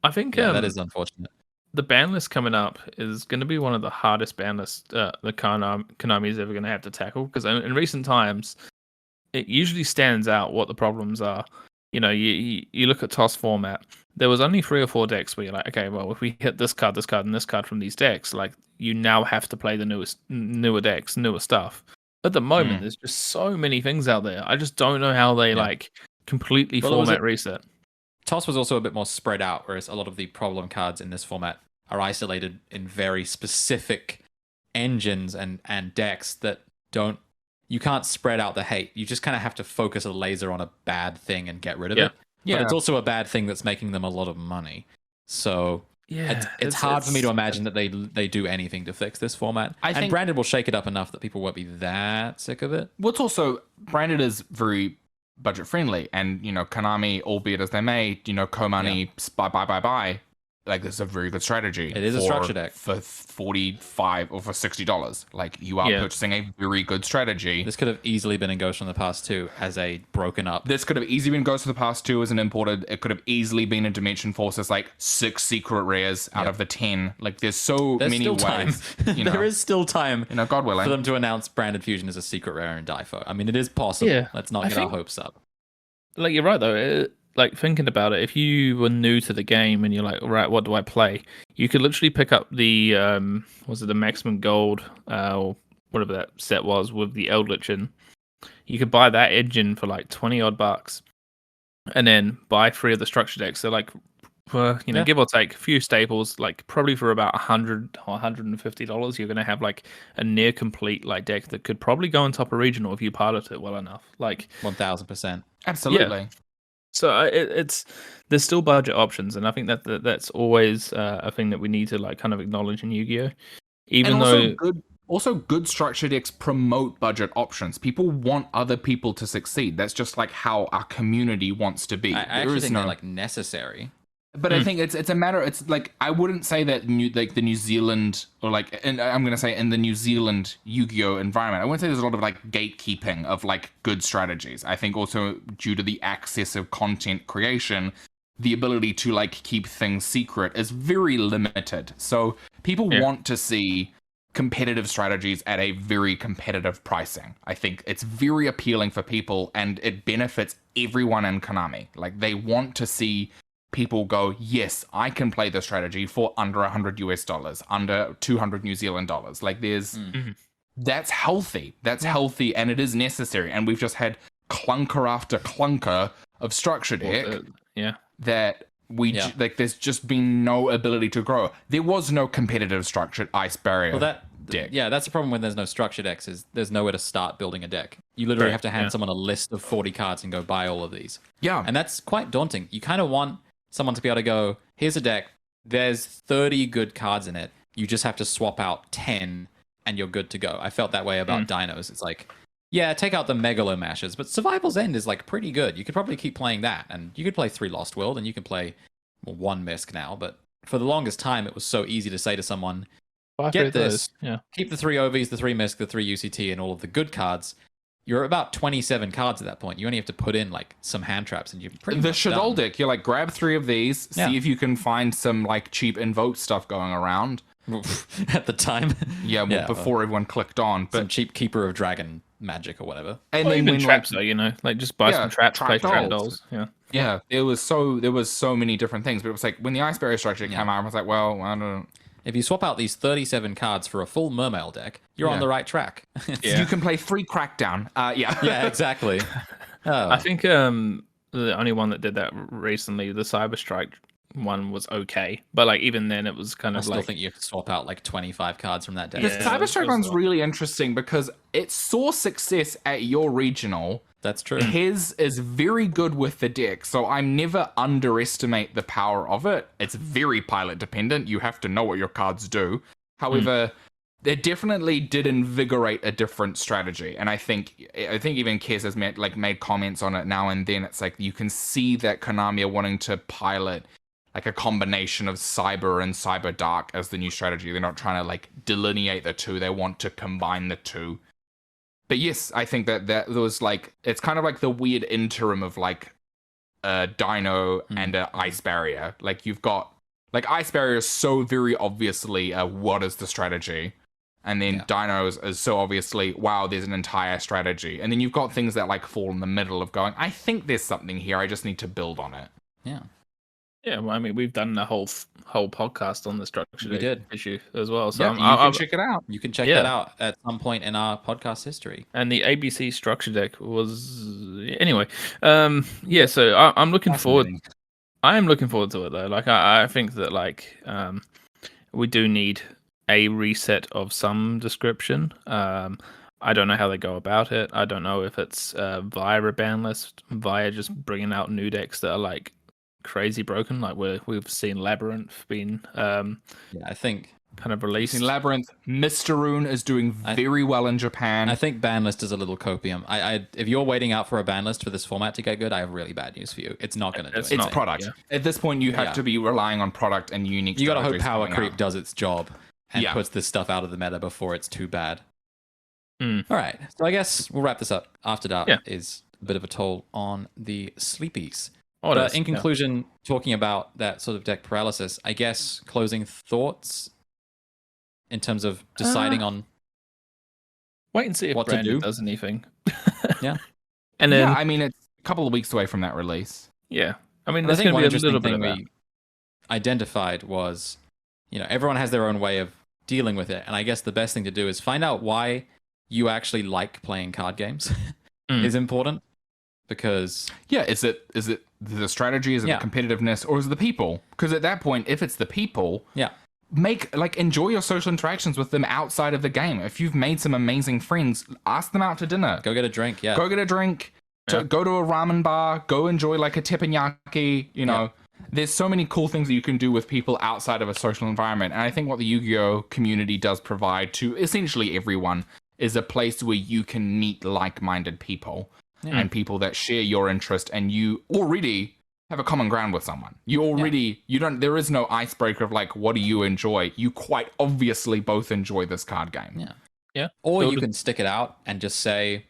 I think that is unfortunate. The ban list coming up is going to be one of the hardest ban lists that Konami is ever going to have to tackle, because in recent times, it usually stands out what the problems are. You look at TOS format, there was only 3 or 4 decks where you're like, okay, well, if we hit this card, and this card from these decks, like, you now have to play the newer decks, newer stuff. At the moment, there's just so many things out there. I just don't know how they completely format reset. TOS was also a bit more spread out, whereas a lot of the problem cards in this format are isolated in very specific engines and decks that you can't spread out the hate. You just kind of have to focus a laser on a bad thing and get rid of it. Yeah. But it's also a bad thing that's making them a lot of money. So it's hard for me to imagine that they do anything to fix this format. I think Branded will shake it up enough that people won't be that sick of it. What's also, Branded is very budget friendly, and Konami, albeit as they may, co-money, buy. Like, this is a very good strategy. It is a structure deck for $45 or for $60. Like, you are purchasing a very good strategy. This could have easily been in Ghost from the Past 2 as a broken up. This could have easily been Ghost from the Past 2 as an imported. It could have easily been in Dimension Force as like 6 secret rares out of the 10. Like, there's many ways. Time. There is still time. God willing, for them to announce Branded Fusion as a secret rare in DIFO. I mean, it is possible. Yeah. Let's not get our hopes up. Like, you're right though. Like, thinking about it, if you were new to the game and you're like, right, what do I play? You could literally pick up the the maximum gold or whatever that set was with the Eldritch in. You could buy that engine for like $20 and then buy 3 of the structure decks. So like, give or take a few staples, like probably for about $100 or $150, you're gonna have like a near complete like deck that could probably go on top of regional if you pilot it well enough. Like 1000%. Absolutely. Yeah. So there's still budget options, and I think that's always a thing that we need to like kind of acknowledge in Yu-Gi-Oh. Good structure decks promote budget options. People want other people to succeed. That's just like how our community wants to be. I actually think they're like necessary. But I think it's a matter. It's like, I wouldn't say that the New Zealand, or like, and I'm gonna say in the New Zealand Yu-Gi-Oh environment, I wouldn't say there's a lot of like gatekeeping of like good strategies. I think also due to the access of content creation, the ability to like keep things secret is very limited. So people want to see competitive strategies at a very competitive pricing. I think it's very appealing for people, and it benefits everyone in Konami. Like, they want to see people go, yes, I can play this strategy for under $100, under 200 New Zealand dollars. Like, there's that's healthy. That's healthy, and it is necessary. And we've just had clunker after clunker of structure deck that like, there's just been no ability to grow. There was no competitive structured ice barrier deck. Yeah, that's the problem when there's no structure decks, is there's nowhere to start building a deck. You literally have to hand someone a list of 40 cards and go buy all of these. Yeah. And that's quite daunting. You kind of want someone to be able to go, here's a deck, there's 30 good cards in it, you just have to swap out 10 and you're good to go. I felt that way about Dinos. It's like, yeah, take out the Megalo Mashers, but Survival's End is like pretty good. You could probably keep playing that, and you could play 3 Lost World, and you can play 1 Misk now, but for the longest time it was so easy to say to someone, get this, keep the 3 OVs, the 3 Misk, the 3 UCT, and all of the good cards. You're about 27 cards at that point. You only have to put in like some hand traps, and you're pretty much Shadol done. deck, you're like, grab 3 of these, see if you can find some like cheap invoke stuff going around. At the time. Before everyone clicked on. But some cheap Keeper of Dragon magic or whatever. And Well, then even when traps though, like just buy some traps, trap play trap dolls. dolls. Yeah. Yeah, there was so many different things, but it was like when the ice barrier structure came out, I was like, well, I don't. If you swap out these 37 cards for a full Mermail deck, you're on the right track. Yeah. You can play 3 Crackdown. Yeah. Yeah, exactly. Oh. I think the only one that did that recently, the Cyber Strike one, was okay, but like even then, it was kind I of still like think you have to swap out like 25 cards from that deck. The Yeah, Cyber Strike it was one's not- really interesting because it saw success at your regional. That's true. His is very good with the deck, so I never underestimate the power of it. It's very pilot dependent. You have to know what your cards do. However, it definitely did invigorate a different strategy, and I think even Kez has made comments on it now and then. It's like you can see that Konami are wanting to pilot like a combination of cyber and cyber dark as the new strategy. They're not trying to like delineate the two. They want to combine the two. But yes, I think that there was like, it's kind of like the weird interim of like a dino and a ice barrier. Like you've got like ice barrier is so very obviously what is the strategy, and then dinos is so obviously, wow, there's an entire strategy. And then you've got things that like fall in the middle of going, I think there's something here, I just need to build on it. Yeah. Yeah, well, I mean, we've done a whole podcast on the structure We did. issue as well. So Yeah, you can check it out. You can check Yeah. that out at some point in our podcast history. And the ABC structure deck was anyway. Yeah, so I'm looking forward. Fascinating. I am looking forward to it though. Like I think that like we do need a reset of some description. I don't know how they go about it. I don't know if it's via a ban list, via just bringing out new decks that are like crazy broken, like we've seen Labyrinth being Yeah, I think kind of released. In Labyrinth, Mr. Rune is doing very well in Japan. I think ban list is a little copium. If you're waiting out for a ban list for this format to get good, I have really bad news for you. It's not going to do It's it. It's not, product. yeah. At this point, you have to be relying on product and unique. You got to hope strategies power coming creep out. does its job and Yeah. puts this stuff out of the meta before it's too bad. Mm. All right, so I guess we'll wrap this up. After Dark Yeah. is a bit of a toll on the sleepies. Oh, it But is, in yeah. conclusion, talking about that sort of deck paralysis, I guess closing thoughts in terms of deciding on Wait and see if what to Brandon do. does anything. Yeah. And then Yeah, I mean, it's a couple of weeks away from that release. yeah, I mean, And I there's think going one to be a interesting little bit thing of that. we identified was, everyone has their own way of dealing with it, and I guess the best thing to do is find out why you actually like playing card games is important, because Yeah, is it the strategy? Is it Yeah. the competitiveness, or is it the people? Because at that point, if it's the people, yeah, enjoy your social interactions with them outside of the game. If you've made some amazing friends, ask them out to dinner. go get a drink. Yeah, Go get a drink. Go to a ramen bar. Go enjoy like a teppanyaki. There's so many cool things that you can do with people outside of a social environment. And I think what the Yu-Gi-Oh community does provide to essentially everyone is a place where you can meet like-minded people and people that share your interest, and you already have a common ground with someone. There is no icebreaker of like, what do you enjoy? You quite obviously both enjoy this card game. Yeah. Yeah. Or Build you a- can stick it out and just say,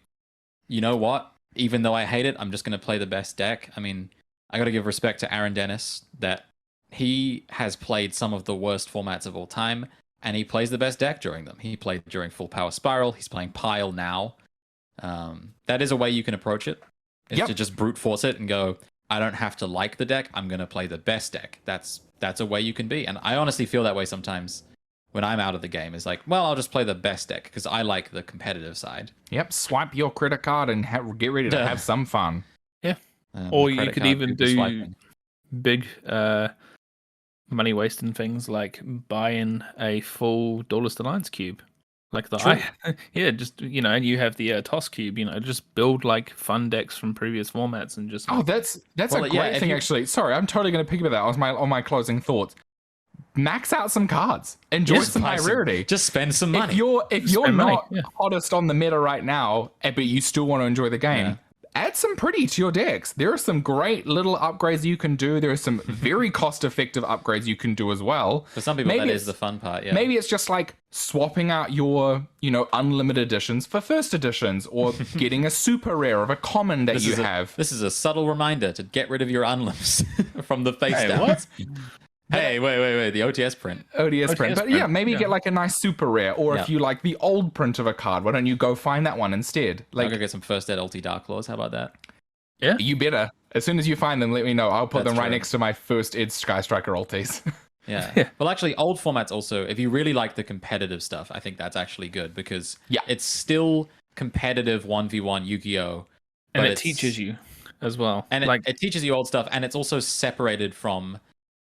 you know what? Even though I hate it, I'm just going to play the best deck. I mean, I got to give respect to Aaron Dennis that he has played some of the worst formats of all time, and he plays the best deck during them. He played during Full Power Spiral. He's playing Pile now. That is a way you can approach it, is Yep. to just brute force it and go, I don't have to like the deck. I'm going to play the best deck. That's a way you can be. And I honestly feel that way sometimes when I'm out of the game. Is like, well, I'll just play the best deck because I like the competitive side. Yep, swipe your credit card and get ready to Duh. have some fun. Or The you credit could card even people do swiping. big money wasting things like buying a full Duelist Alliance cube. Like yeah, just and you have the toss cube. Just build like fun decks from previous formats and just. Oh, that's Well, a yeah, great if thing you- actually. Sorry, I'm totally going to pick up that on my closing thoughts. Max out some cards. Enjoy Just some buy high some- rarity. Just spend some money. If you're Spend money, not yeah. hottest on the meta right now, but you still want to enjoy the game, Yeah. add some pretty to your decks. There are some great little upgrades you can do. There are some very cost-effective upgrades you can do as well. For some people, Maybe that it's- is the fun part. Yeah. Maybe it's just like swapping out your, unlimited editions for first editions, or getting a super rare of a common that This you have. This is a subtle reminder to get rid of your unlims from the face Hey, down. what? Hey, wait. The OTS print. ODS print. But yeah, maybe yeah. get like a nice super rare. Or if Yeah. you like the old print of a card, why don't you go find that one instead? I'll Like, go get some First Ed Ulti Dark Claws. How about that? Yeah. you better. As soon as you find them, let me know. I'll put That's them right true. next to my first Ed Sky Striker ultis. Yeah. Yeah. Well, actually, old formats also, if you really like the competitive stuff, I think that's actually good because Yeah. it's still competitive 1v1 Yu-Gi-Oh! And but it it's- teaches you as well. And like it teaches you old stuff, and it's also separated from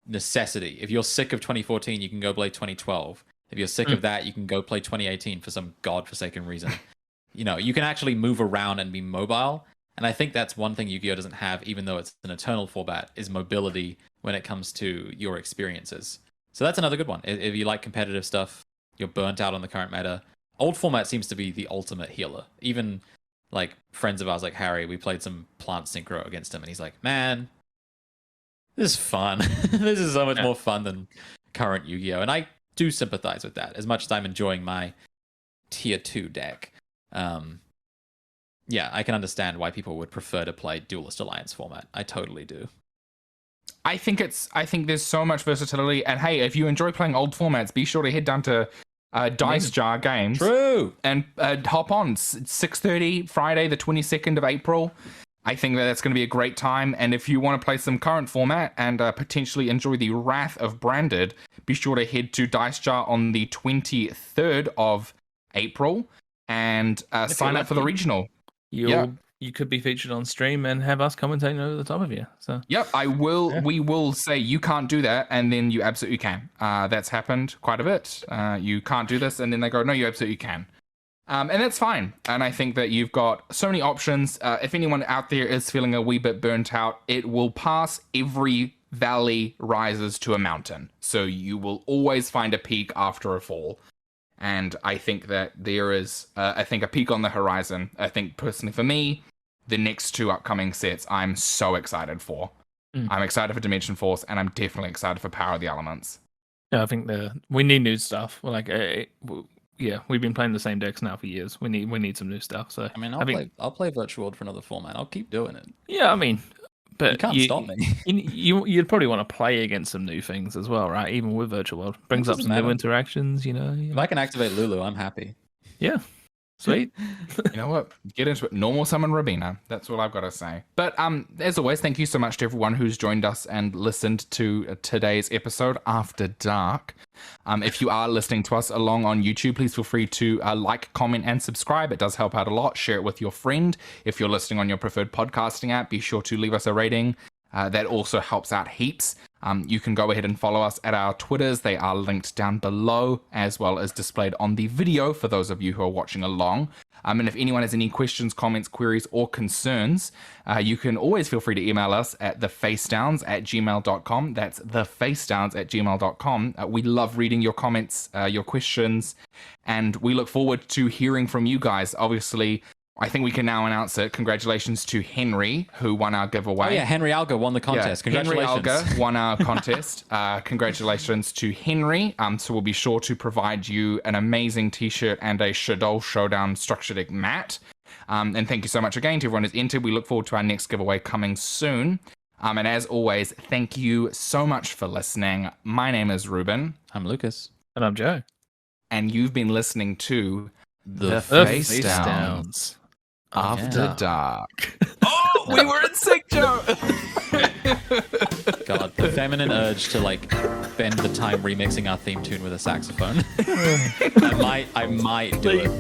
necessity. If you're sick of 2014, you can go play 2012. If you're sick of that, you can go play 2018 for some godforsaken reason. You can actually move around and be mobile. And I think that's one thing Yu-Gi-Oh! Doesn't have, even though it's an eternal format, is mobility when it comes to your experiences. So that's another good one. If you like competitive stuff, you're burnt out on the current meta. Old format seems to be the ultimate healer. Even like friends of ours like Harry, we played some plant synchro against him, and he's like, man, this is fun. This is so much more fun than current Yu-Gi-Oh! And I do sympathize with that as much as I'm enjoying my tier 2 deck. Yeah, I can understand why people would prefer to play Duelist Alliance format. I totally do. I think there's so much versatility. And hey, if you enjoy playing old formats, be sure to head down to Dice Jar Games. True. And hop on 6:30 Friday, the 22nd of April. I think that's going to be a great time. And if you want to play some current format and potentially enjoy the Wrath of Branded, be sure to head to Dice Jar on the 23rd of April and sign up for the regional. you could be featured on stream and have us commentating over the top of you. So Yep, I will. Yeah. We will say you can't do that, and then you absolutely can. That's happened quite a bit. You can't do this, and then they go, no, you absolutely can. And that's fine. And I think that you've got so many options. If anyone out there is feeling a wee bit burnt out, it will pass. Every valley rises to a mountain. So you will always find a peak after a fall. And I think that there is, a peak on the horizon. I think personally for me, the next two upcoming sets I'm so excited for. I'm excited for Dimension Force, and I'm definitely excited for Power of the Elements. yeah, I think we need new stuff. Like, yeah, we've been playing the same decks now for years. We need some new stuff. So I mean, I'll play Virtual World for another format. I'll keep doing it. yeah, I mean, but You can't stop me. You'd probably want to play against some new things as well, right? Even with Virtual World, brings up some new interactions. If I can activate Lulu, I'm happy. Yeah, sweet. You know what? Get into it. Normal summon Rabina. That's all I've got to say. But as always, thank you so much to everyone who's joined us and listened to today's episode After Dark. If you are listening to us along on YouTube, please feel free to like, comment, and subscribe. It does help out a lot. Share it with your friend. If you're listening on your preferred podcasting app, be sure to leave us a rating. That also helps out heaps. You can go ahead and follow us at our Twitters. They are linked down below, as well as displayed on the video for those of you who are watching along. And if anyone has any questions, comments, queries, or concerns, you can always feel free to email us at thefacedowns@gmail.com. That's thefacedowns@gmail.com. We love reading your comments, your questions, and we look forward to hearing from you guys. Obviously, I think we can now announce it. Congratulations to Henry, who won our giveaway. Oh yeah, Henry Alga won the contest. Yeah, Henry Congratulations. Alga won our contest. Congratulations to Henry. So we'll be sure to provide you an amazing t-shirt and a Shadow Showdown structure deck mat. And thank you so much again to everyone who's entered. We look forward to our next giveaway coming soon. And as always, thank you so much for listening. My name is Ruben. I'm Lucas. And I'm Joe. And you've been listening to The Face Face Downs. Downs. After Yeah. Dark. Oh, we were in sync, Joe. God, the feminine urge to like spend the time remixing our theme tune with a saxophone. I might do it.